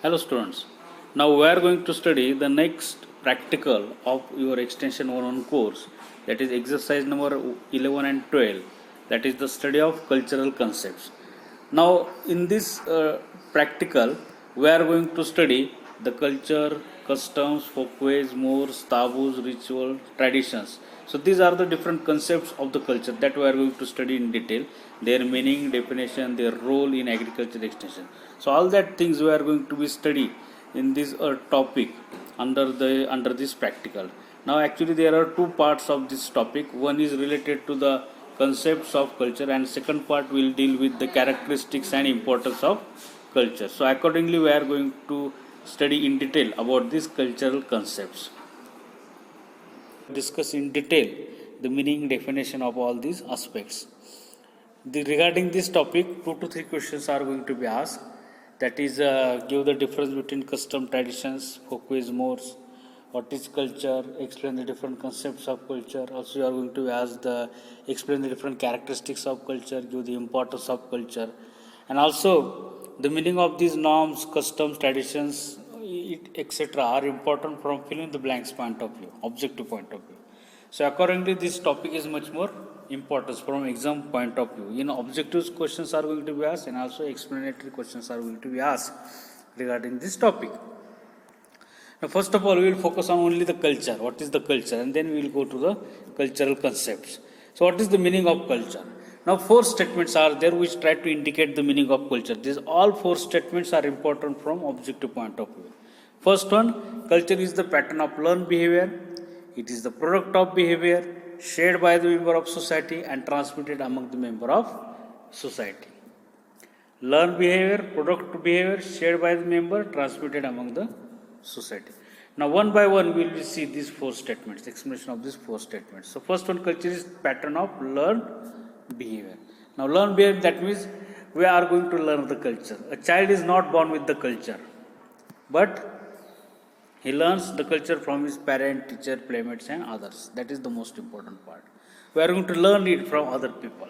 Hello students. Now we are going to study the next practical of your extension 1 course, that is exercise number 11 and 12, that is the study of cultural concepts. Now in this practical we are going to study the culture, customs, folkways, mores, taboos, rituals, traditions. So these are the different concepts of the culture that we are going to study in detail, their meaning, definition, their role in agriculture extension. So all that things we are going to be study in this topic under this practical. Now actually there are two parts of this topic. One is related to the concepts of culture and second part will deal with the characteristics and importance of culture. So accordingly we are going to study in detail about these cultural concepts. Discuss in detail the meaning definition of all these aspects. Regarding this topic, 2 to 3 questions are going to be asked. That is, give the difference between custom, traditions, folkways, mores. What is culture? Explain the different concepts of culture. Also, you are going to ask the explain the different characteristics of culture. Give the importance of culture, and also the meaning of these norms, customs, traditions, etc. are important from fill in the blanks point of view, objective point of view. So accordingly, this topic is much more important from exam point of view. Objective questions are going to be asked and also explanatory questions are going to be asked regarding this topic. Now, first of all, we will focus on only the culture. What is the culture? And then we will go to the cultural concepts. So, what is the meaning of culture? Now, 4 statements are there which try to indicate the meaning of culture. These all 4 statements are important from objective point of view. First one, culture is the pattern of learned behavior. It is the product of behavior shared by the member of society and transmitted among the member of society. Learned behavior, product behavior shared by the member, transmitted among the society. Now, one by one, we will see these 4 statements, explanation of these 4 statements. So, first one, culture is pattern of learned behavior. Now, learned behavior, that means we are going to learn the culture. A child is not born with the culture, but he learns the culture from his parent, teacher, playmates, and others. That is the most important part. We are going to learn it from other people.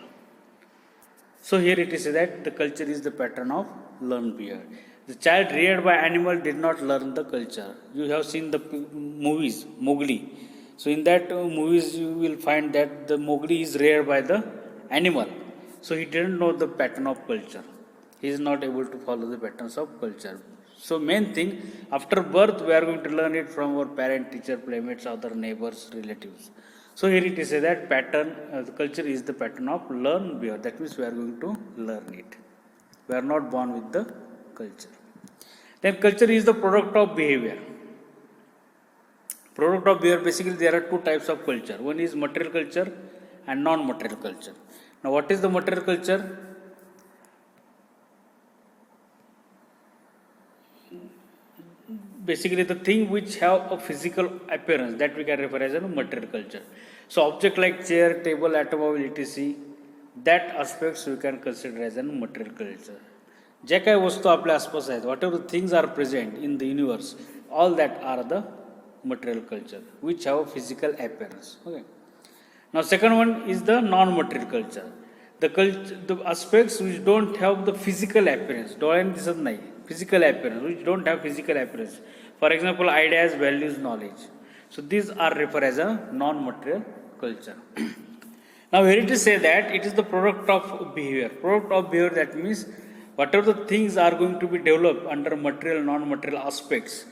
So here it is that the culture is the pattern of learned behavior. The child reared by animal did not learn the culture. You have seen the movies, Mowgli. So in that movies you will find that the Mowgli is reared by the animal. So he didn't know the pattern of culture. He is not able to follow the patterns of culture. So main thing, after birth we are going to learn it from our parent, teacher, playmates, other neighbors, relatives. So here it is that pattern, the culture is the pattern of learn behavior. That means we are going to learn it. We are not born with the culture. Then culture is the product of behavior. Product of behavior, basically there are 2 types of culture. One is material culture and non-material culture. Now what is the material culture? Basically the thing which have a physical appearance, that we can refer as a material culture. So object like chair, table, automobile, etc. that aspects we can consider as a material culture. जे काही वस्तू आपल्या आसपास आहेत, whatever things are present in the universe, all that are the material culture which have a physical appearance. Okay. Now second one is the non-material culture. The aspects which don't have the physical appearance, डोळ्याने दिसत नाही, physical appearance, which don't have physical appearance. For example, ideas, values, knowledge. So these are referred as a non-material culture. Now here it is say that it is the product of behavior. Product of behavior, that means whatever the things are going to be developed under material, non-material aspects,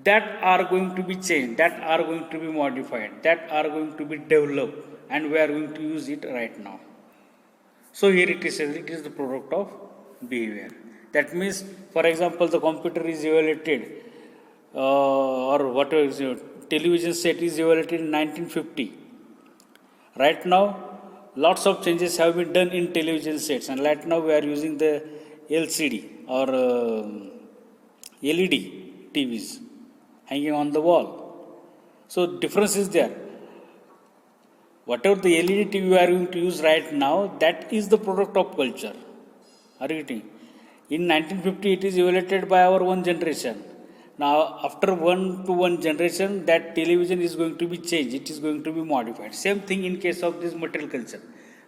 that are going to be changed, that are going to be modified, that are going to be developed, and we are going to use it right now. So here it is the product of behavior. That means, for example, the computer is evaluated, or whatever is television set is evaluated in 1950. Right now, lots of changes have been done in television sets, and right now we are using the LCD or LED TVs hanging on the wall. So difference is there. Whatever the LED TV we are going to use right now, that is the product of culture. Are you getting? In 1950, it is evaluated by our one generation. Now, after 1 generation, that television is going to be changed. It is going to be modified. Same thing in case of this material culture.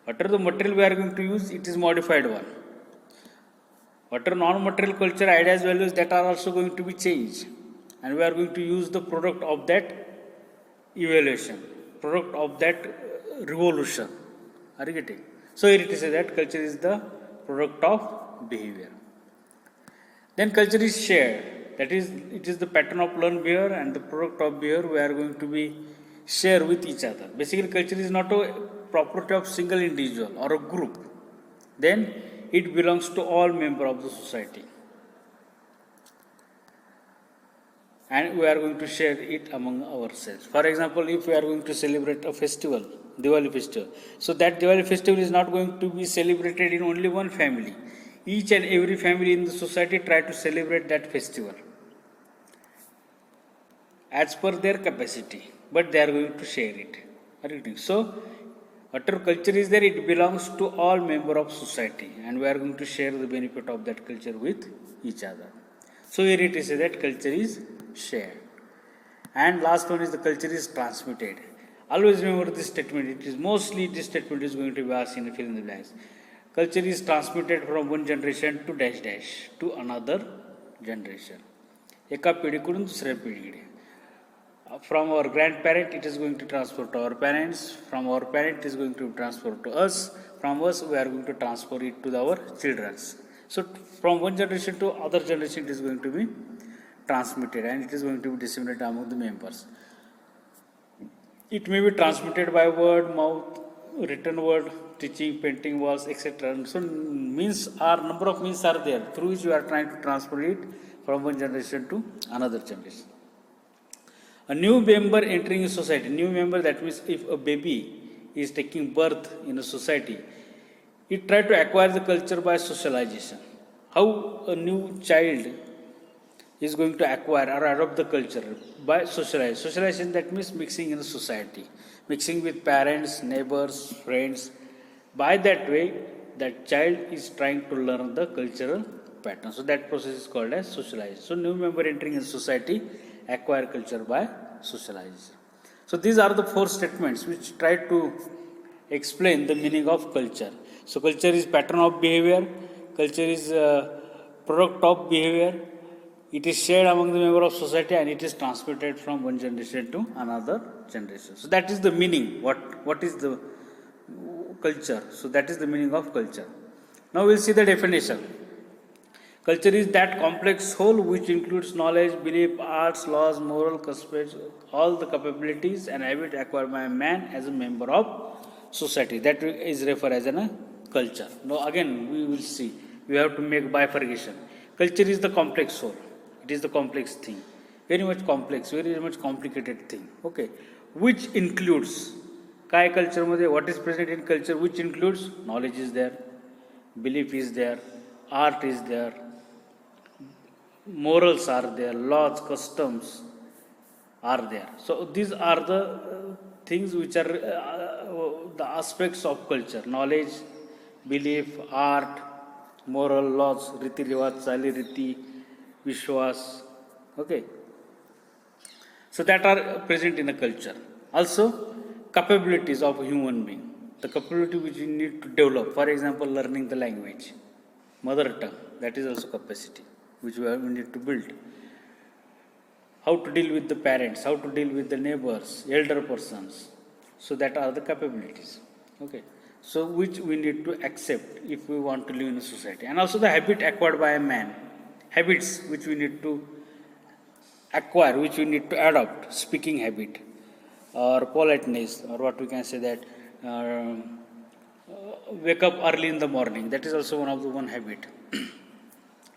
Whatever the material we are going to use, it is modified one. What are non-material culture ideas, values that are also going to be changed, and we are going to use the product of that evaluation, product of that revolution. Are you getting? So here it is that culture is the product of behavior. Then culture is shared. That is, it is the pattern of learned behavior and the product of behavior we are going to be share with each other. Basically, culture is not a property of single individual or a group. Then it belongs to all members of the society. And we are going to share it among ourselves. For example, if we are going to celebrate a festival, Diwali festival, so that Diwali festival is not going to be celebrated in only one family. Each and every family in the society try to celebrate that festival as per their capacity, but they are going to share it. So, whatever culture is there, it belongs to all members of society, and we are going to share the benefit of that culture with each other. So here it is that culture is shared. And last one is the culture is transmitted. Always remember this statement. It is mostly this statement is going to be asked in the fill in the blanks. Culture is transmitted from one generation to dash dash to another generation. एका पिढीकडून दुसऱ्या पिढीकडे. From our grandparent, it is going to transfer to our parents. From our parent, it is going to transfer to us. From us, we are going to transfer it to our children. So, from one generation to other generation, it is going to be transmitted, and it is going to be disseminated among the members. It may be transmitted by word, mouth, written word, teaching, painting walls, etc. So, number of means are there through which we are trying to transfer it from one generation to another generation. A new member entering a society, new member, that means if a baby is taking birth in a society, it tries to acquire the culture by socialization. How a new child is going to acquire or adopt the culture? By socialization. Socialization, that means mixing in a society, mixing with parents, neighbors, friends. By that way, that child is trying to learn the cultural pattern. So that process is called as socialization. So new member entering in society acquire culture by socialization. So these are the four statements which try to explain the meaning of culture. So culture is pattern of behavior, culture is product of behavior, it is shared among the members of society, and it is transmitted from one generation to another generation. So that is the meaning. What is the culture? So that is the meaning of culture. Now we'll see the definition. Culture is that complex whole which includes knowledge, belief, arts, laws, moral, customs, all the capabilities and habits acquired by a man as a member of society. That is referred as a culture. Now again we will see. We have to make bifurcation. Culture is the complex whole. It is the complex thing. Very much complex, very much complicated thing. Okay. Which includes Kai culture मध्ये what is present in culture, which includes knowledge is there, belief is there, art is there, morals are there, laws, customs are there. So these are the things which are the aspects of culture: knowledge, belief, art, moral, laws, riti rivaj, chali riti, vishwas. Okay. So that are present in a culture. Also, capabilities of a human being. The capability which we need to develop. For example, learning the language, mother tongue. That is also capacity which we need to build. How to deal with the parents, how to deal with the neighbors, elder persons. So that are the capabilities. Okay. So which we need to accept if we want to live in a society. And also the habit acquired by a man. Habits which we need to acquire, which we need to adopt. Speaking habit or politeness, or what we can say that wake up early in the morning. That is also one habit.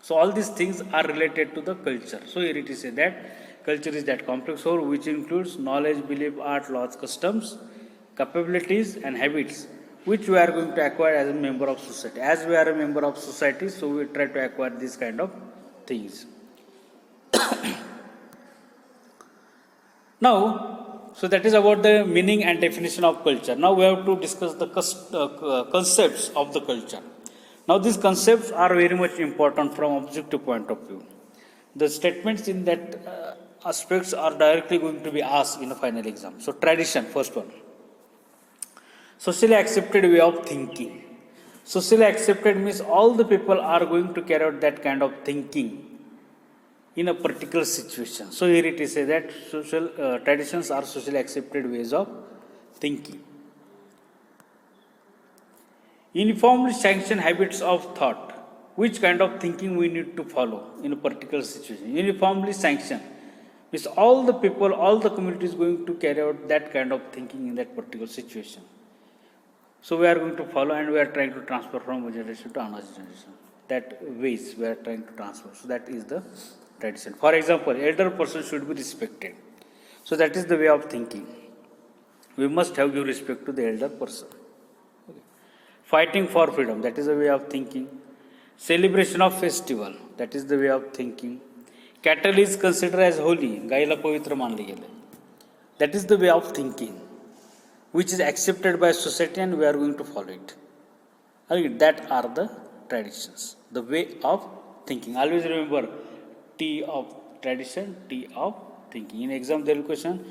So all these things are related to the culture. So here it is said that culture is that complex whole which includes knowledge, belief, art, laws, customs, capabilities and habits which we are going to acquire as a member of society. As we are a member of society, so we try to acquire these kind of things. Now, so that is about the meaning and definition of culture. Now we have to discuss the concepts of the culture. Now these concepts are very much important from objective point of view. The statements in that aspects are directly going to be asked in the final exam. So tradition, first one. Socially accepted way of thinking. Socially accepted means all the people are going to carry out that kind of thinking in a particular situation. So here it is say that social traditions are socially accepted ways of thinking. Uniformly sanctioned habits of thought. Which kind of thinking we need to follow in a particular situation? Uniformly sanctioned means all the people, all the community is going to carry out that kind of thinking in that particular situation. So we are going to follow and we are trying to transfer from one generation to another generation. That ways we are trying to transfer. So that is the tradition. For example, elder person should be respected. So that is the way of thinking. We must have give respect to the elder person. Okay. Fighting for freedom, that is the way of thinking. Celebration of festival, that is the way of thinking. Cattle is considered as holy, गाईला पवित्र मानले गेले. That is the way of thinking, which is accepted by society and we are going to follow it. Okay, that are the traditions, the way of thinking. Always remember T of tradition, T of thinking. In exam there will question,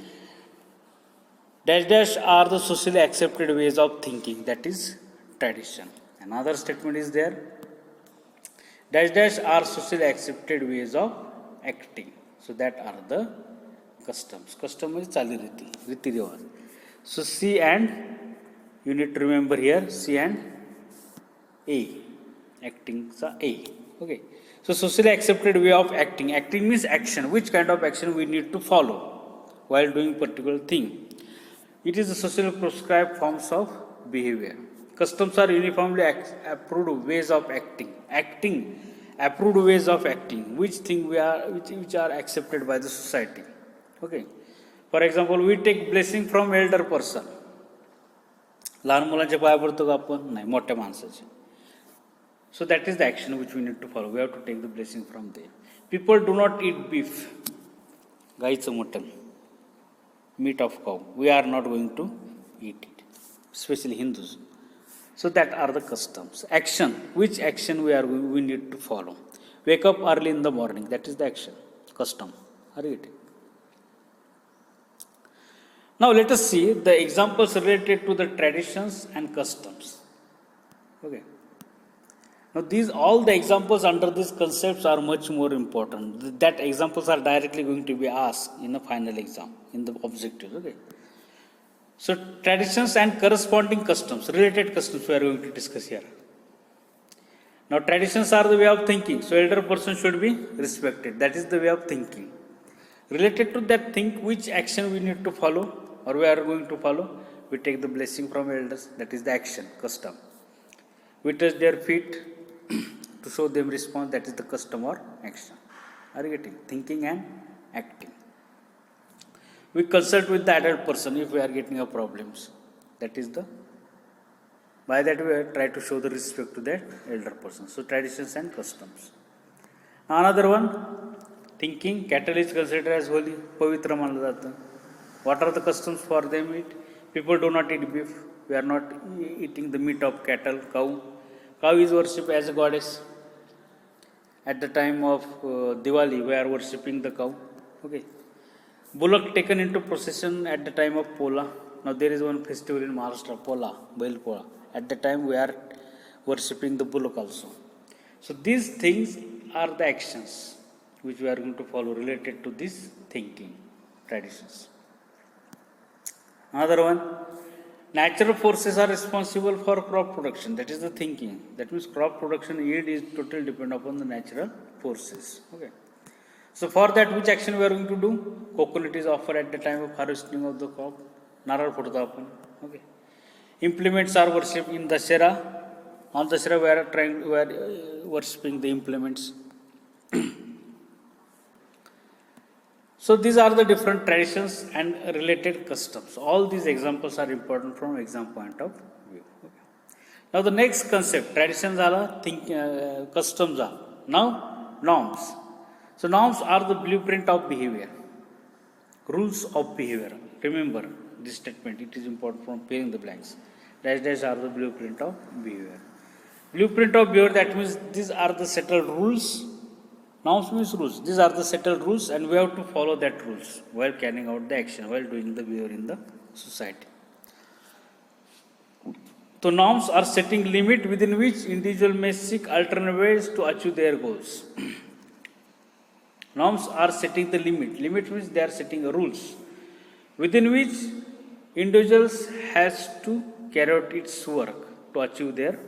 dash dash are the socially accepted ways of thinking, that is tradition. Another statement is there, dash dash are socially accepted ways of acting. So that are the customs. Custom is chali riti, riti rivaj. So C and you need to remember here C and A. Acting sa A. Okay. So socially accepted way of acting. Acting means action. Which kind of action we need to follow while doing particular thing? It is the socially prescribed forms of behavior. Customs are uniformly approved ways of acting. Acting, approved ways of acting. Which thing which are accepted by the society. Okay. For example, we take blessing from elder person. लहान मुलांच्या पाया पडतो का आपण? नाही, मोठ्या माणसाचे. So that is the action which we need to follow. We have to take the blessing from there. People do not eat beef. गाईचं mutton. Meat of cow. We are not going to eat it. Especially Hindus. So that are the customs. Action. Which action we need to follow? Wake up early in the morning. That is the action. Custom. Are you getting? Now let us see the examples related to the traditions and customs. Okay. Now these all the examples under these concepts are much more important. That examples are directly going to be asked in the final exam, in the objectives. Okay. So traditions and corresponding customs, related customs we are going to discuss here. Now traditions are the way of thinking. So elder person should be respected. That is the way of thinking. Related to that thing, which action we need to follow or we are going to follow? We take the blessing from elders. That is the action, custom. We touch their feet to show them response. That is the custom or action. Are you getting? Thinking and acting. We consult with the adult person if we are getting a problems. That is the, by that we try to show the respect to that elder person. So traditions and customs. Another one, thinking. Cattle is considered as holy. Pavitra manla jata. What are the customs for them eat? People do not eat beef. We are not eating the meat of cattle, cow. Cow is worshipped as a goddess. At the time of Diwali, we are worshipping the cow. Okay. Bullock taken into procession at the time of Pola. Now there is one festival in Maharashtra, Pola, Bail Pola. At the time we are worshipping the bullock also. So these things are the actions which we are going to follow related to this thinking, traditions. Another one, natural forces are responsible for crop production. That is the thinking. That means crop production yield is totally dependent upon the natural forces. Okay. So for that, which action we are going to do? Coconut is offered at the time of harvesting of the crop. Naral photo apan. Okay. Implements are worshipped in Dashera. On Dashera we are worshipping the implements. So these are the different traditions and related customs. All these examples are important from exam point of view. Okay. Now the next concept, traditions are customs are. Now norms. So norms are the blueprint of behavior. Rules of behavior. Remember this statement. It is important from filling the blanks. Dash dash are the blueprint of behavior. Blueprint of behavior, that means these are the settled rules. Norms means rules. These are the settled rules and we have to follow that rules while carrying out the action, while doing the behavior in the society. So norms are setting limit within which individual may seek alternate ways to achieve their goals. Norms are setting the limit. Limit means they are setting rules within which individuals has to carry out its work to achieve their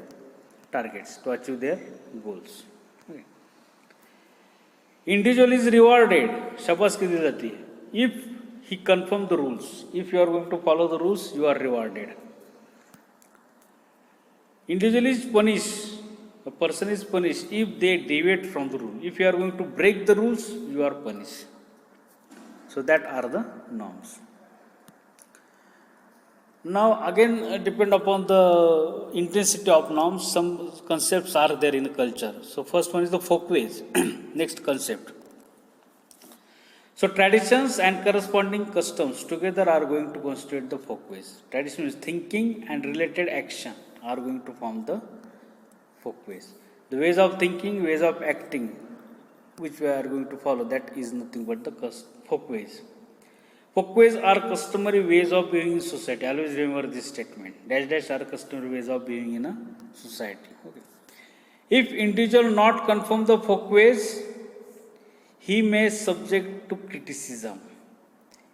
targets, to achieve their goals. Okay. Individual is rewarded, शाबाश की दी जाती है, if he confirm the rules. If you are going to follow the rules, you are rewarded. Individual is punished. A person is punished if they deviate from the rule. If you are going to break the rules, you are punished. So that are the norms. Now again depend upon the intensity of norms, some concepts are there in the culture. So first one is the folkways. Next concept. So traditions and corresponding customs together are going to constitute the folkways. Tradition is thinking and related action are going to form the folkways. The ways of thinking, ways of acting, which we are going to follow, that is nothing but the folkways. Folkways are customary ways of behaving in society. Always remember this statement. Dash dash are customary ways of behaving in a society. Okay. If individual not conform the folkways, he may subject to criticism.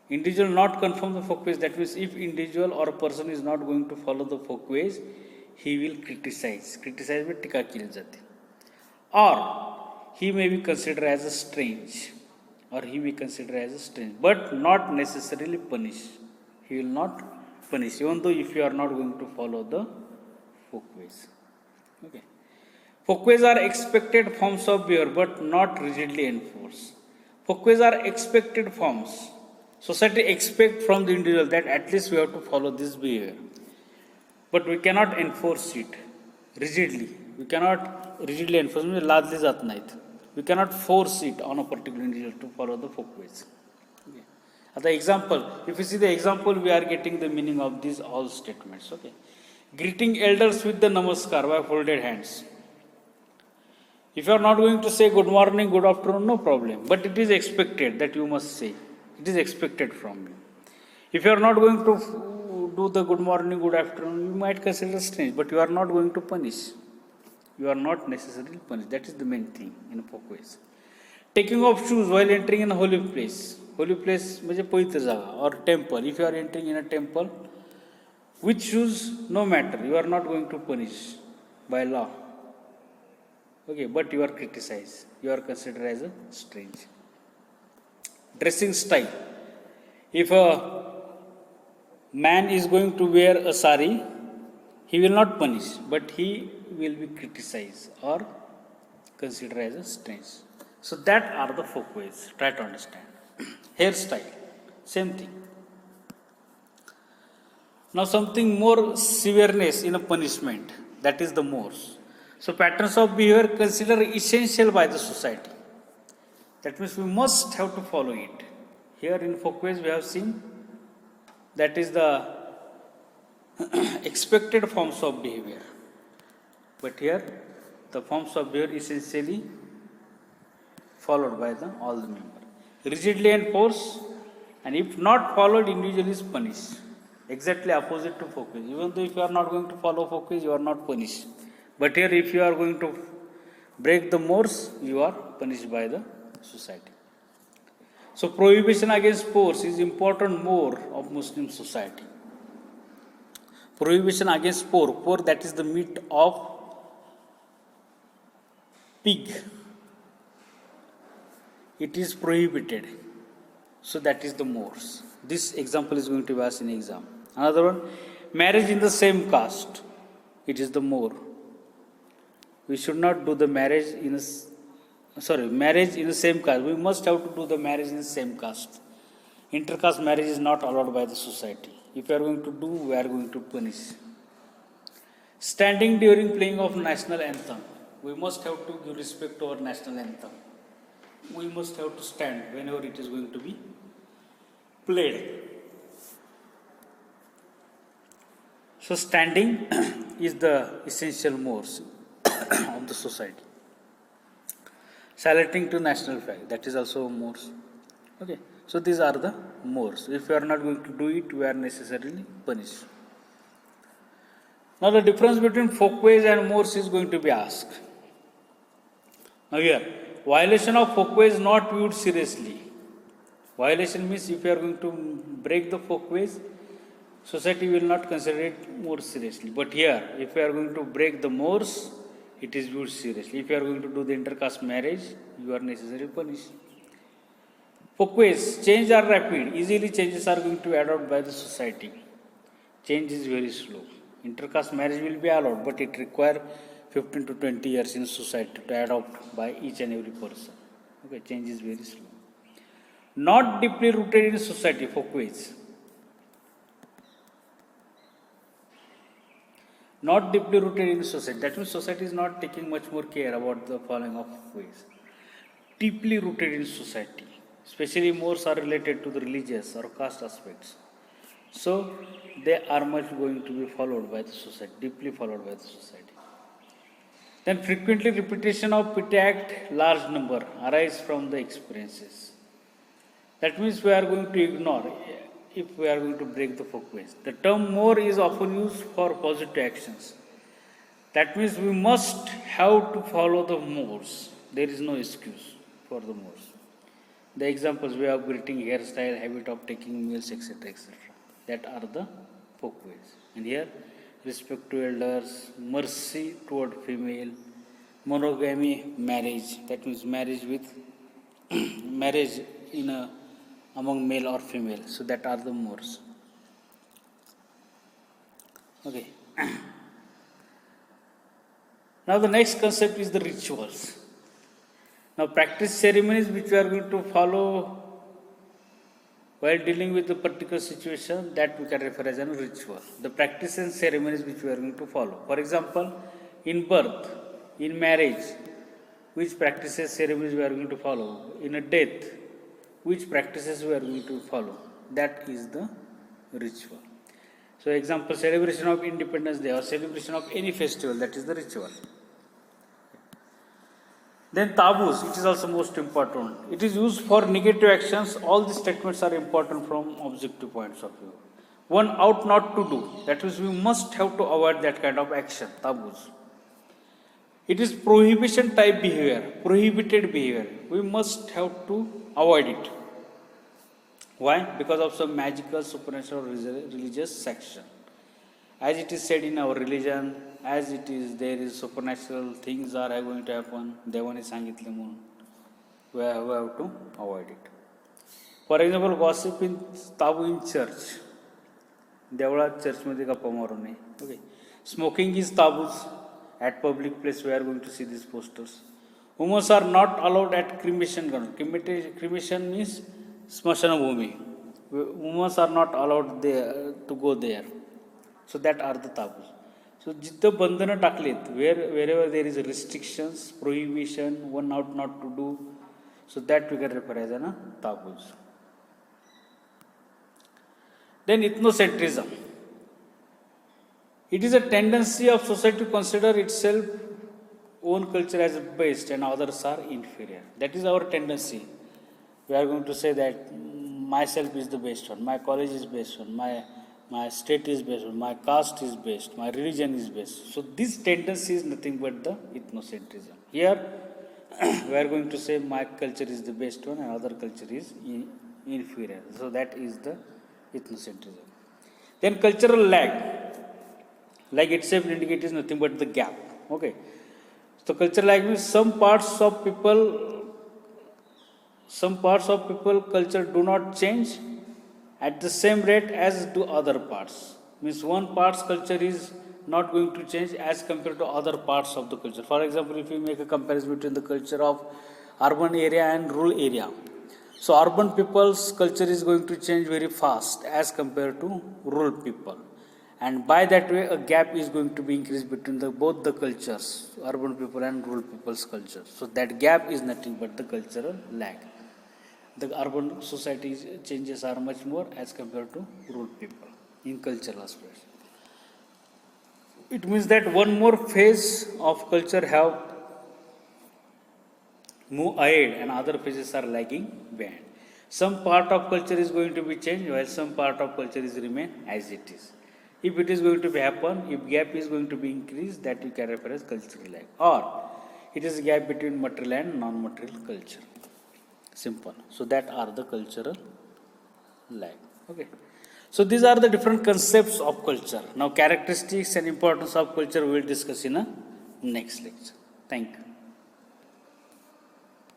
Individual not conform the folkways, that means if individual or a person is not going to follow the folkways, he will criticize. Criticize में टीका की जाती. Or he may be considered as a strange. Or he may be considered as a strange. But not necessarily punish. He will not punish. Even though if you are not going to follow the folkways. Okay. Folkways are expected forms of behavior but not rigidly enforced. Folkways are expected forms. Society expect from the individual that at least we have to follow this behavior. But we cannot enforce it rigidly. We cannot rigidly enforce it. We cannot force it on a particular individual to follow the folkways. Okay. As the example, if you see the example, we are getting the meaning of these all statements. Okay. Greeting elders with the namaskar by folded hands. If you are not going to say good morning, good afternoon, no problem. But it is expected that you must say. It is expected from you. If you are not going to do the good morning, good afternoon, you might consider strange, but you are not going to punish. You are not necessarily punished. That is the main thing in folkways. Taking off shoes while entering in a holy place. Holy place means पवित्र जगह or temple. If you are entering in a temple, with shoes, no matter. You are not going to punish by law. Okay, but you are criticized. You are considered as a strange. Dressing style. If a man is going to wear a sari, he will not punish, but he will be criticized or considered as a strange. So that are the folkways. Try to understand. Hairstyle, same thing. Now something more severeness in a punishment, that is the mores. So patterns of behavior considered essential by the society. That means we must have to follow it. Here in folkways we have seen that is the expected forms of behavior. But here the forms of behavior essentially followed by all the members. Rigidly enforced, and if not followed, individual is punished. Exactly opposite to folkways. Even though if you are not going to follow folkways, you are not punished. But here if you are going to break the mores, you are punished by the society. So prohibition against pork is important more of Muslim society. Prohibition against pork. Pork, that is the meat of pig. It is prohibited. So that is the mores. This example is going to be asked in exam. Another one, marriage in the same caste. It is the more. We should not do the marriage in marriage in the same caste. We must have to do the marriage in the same caste. Intercaste marriage is not allowed by the society. If we are going to do, we are going to punish. Standing during playing of national anthem. We must have to give respect to our national anthem. We must have to stand whenever it is going to be played. So standing is the essential mores of the society. Saluting to national flag, that is also mores. Okay, so these are the mores. If we are not going to do it, we are necessarily punished. Now the difference between folkways and mores is going to be asked. Now here, violation of folkway is not viewed seriously. Violation means if you are going to break the folkways, society will not consider it more seriously. But here, if you are going to break the mores, it is viewed seriously. If you are going to do the intercaste marriage, you are necessarily punished. Folkways, change are rapid. Easily changes are going to be adopted by the society. Change is very slow. Intercaste marriage will be allowed, but it requires 15 to 20 years in society to adopt by each and every person. Okay, change is very slow. Not deeply rooted in society, folkways. Not deeply rooted in society. That means society is not taking much more care about the following of folkways. Deeply rooted in society. Especially mores are related to the religious or caste aspects. So they are much going to be followed by the society, deeply followed by the society. Then frequently repetition of petty act, large number arise from the experiences. That means we are going to ignore if we are going to break the folkways. The term more is often used for positive actions. That means we must have to follow the mores. There is no excuse for the mores. The examples way of greeting, hairstyle, habit of taking meals, etc., etc. That are the folkways. And here, respect to elders, mercy toward female, monogamy, marriage. That means marriage with marriage in a among male or female. So that are the mores. Okay. Now the next concept is the rituals. Now practice ceremonies which we are going to follow while dealing with a particular situation, that we can refer as a ritual. The practice and ceremonies which we are going to follow. For example, in birth, in marriage, which practices, ceremonies we are going to follow. In a death, which practices we are going to follow. That is the ritual. So example, celebration of Independence Day or celebration of any festival, that is the ritual. Then taboos, it is also most important. It is used for negative actions. All these statements are important from objective points of view. One ought not to do. That means we must have to avoid that kind of action, taboos. It is prohibition type behavior, prohibited behavior. We must have to avoid it. Why? Because of some magical, supernatural, religious section. As it is said in our religion, as it is, there is supernatural things are going to happen. Devani सांगितले म्हणून. We have to avoid it. For example, gossip in taboo in church. देवळात चर्चमध्ये गप्पा मारू नये. Okay. Smoking is taboos. At public place, we are going to see these posters. Women are not allowed at cremation ground. Cremation means smashana bhumi. Women are not allowed there to go there. So that are the taboos. So जिथं बंधनं टाकलेत, wherever there is restrictions, prohibition, one ought not to do, so that we can refer as a taboos. Then ethnocentrism. It is a tendency of society to consider itself own culture as best and others are inferior. That is our tendency. We are going to say that myself is the best one, my college is best one, my state is best one, my caste is best, my religion is best. So this tendency is nothing but the ethnocentrism. Here we are going to say my culture is the best one and other culture is inferior. So that is the ethnocentrism. Then cultural lag. Like itself indicates nothing but the gap. Okay. So cultural lag means some parts of people culture do not change at the same rate as do other parts. Means one part's culture is not going to change as compared to other parts of the culture. For example, if you make a comparison between the culture of urban area and rural area. So urban people's culture is going to change very fast as compared to rural people. And by that way, a gap is going to be increased between both the cultures, urban people and rural people's culture. So that gap is nothing but the cultural lag. The urban society changes are much more as compared to rural people in cultural aspects. It means that one more phase of culture have moved ahead and other phases are lagging behind. Some part of culture is going to be changed while some part of culture is remain as it is. If it is going to be happen, if gap is going to be increased, that you can refer as cultural lag. Or it is a gap between material and non-material culture. Simple. So that are the cultural lag. Okay. So these are the different concepts of culture. Now characteristics and importance of culture we will discuss in a next lecture. Thank you.